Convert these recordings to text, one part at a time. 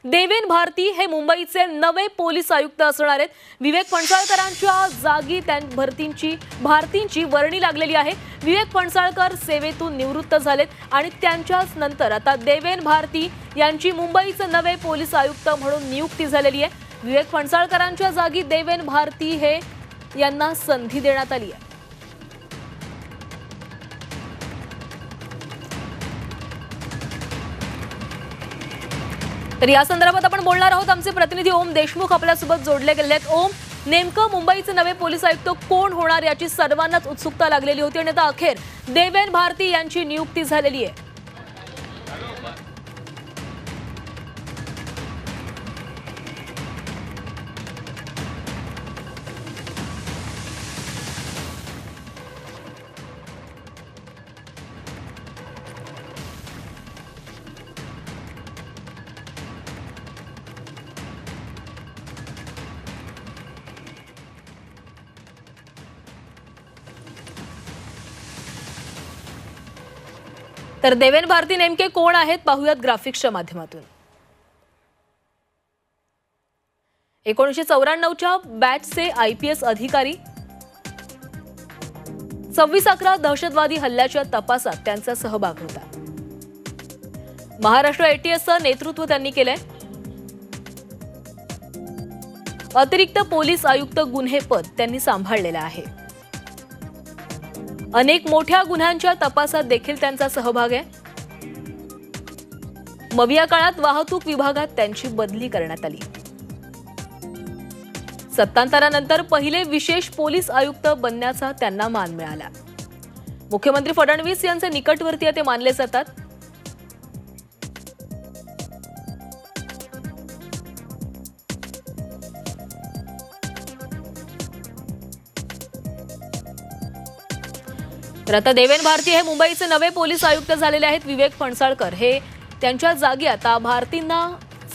देवेन भारती हे मुंबईचे नवे पोलीस आयुक्त असणार आहेत। विवेक फणसाळकरांच्या जागी भारतींची वर्णी लागलेली आहे। विवेक फणसाळकर सेवेतून निवृत्त झालेत आणि त्यांच्याच नंतर आता देवेन भारती यांची मुंबईचे नवे पोलीस आयुक्त म्हणून नियुक्ती झालेली आहे। विवेक फणसाळकरांच्या जागी देवेन भारती यांना संधी देण्यात आली आहे। तर या संदर्भात आपण बोलणार आहोत। आमचे प्रतिनिधी ओम देशमुख आपल्यासोबत जोडले गेले आहेत। ओम, नेमकं मुंबईचे नवे पोलीस आयुक्त कोण होणार याची सर्वांनाच उत्सुकता लागलेली होती आणि आता अखेर देवेन भारती यांची नियुक्ती झालेली आहे। तर देवेन भारती नेमके कोण आहेत पाहूयात ग्राफिक्सच्या माध्यमातून। 1994च्या बॅचचे आयपीएस अधिकारी 26/11 दहशतवादी हल्ल्याच्या तपासात त्यांचा सहभाग होता। महाराष्ट्र एटीएसचं नेतृत्व त्यांनी केलंय। अतिरिक्त पोलीस आयुक्त गुन्हे पद त्यांनी सांभाळलेलं आहे। अनेक मोठ्या गुन्ह्यांच्या तपासात देखील त्यांचा सहभाग आहे। मग या काळात वाहतूक विभागात त्यांची बदली करण्यात आली। सत्तांतरानंतर पहिले विशेष पोलीस आयुक्त बनण्याचा त्यांना मान मिळाला। मुख्यमंत्री फडणवीस यांचे निकटवर्तीय ते मानले जातात। तर आता देवेन भारती हे मुंबईचे नवे पोलीस आयुक्त झालेले आहेत। विवेक फणसाळकर हे त्यांच्या जागी आता भारतींना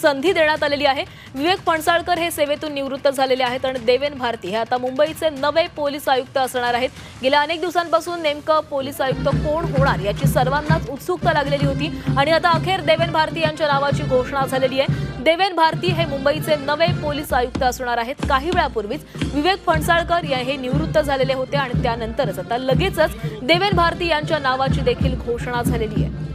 संधी देण्यात आलेली आहे। विवेक फणसाळकर हे सेवेतून निवृत्त झालेले आहेत आणि देवेन भारती हे आता मुंबईचे नवे पोलीस आयुक्त असणार आहेत। गेल्या अनेक दिवसांपासून नेमकं पोलीस आयुक्त कोण होणार याची सर्वांनाच उत्सुकता लागलेली होती आणि आता अखेर देवेन भारती यांच्या नावाची घोषणा झालेली आहे। देवेन भारती हे मुंबईचे नवे पोलीस आयुक्त असणार आहेत। काही वेळापूर्वीच विवेक फणसाळकर हे निवृत्त झालेले होते आणि त्यानंतरच आता लगेचच देवेन भारती यांच्या नावाची देखील घोषणा झालेली आहे।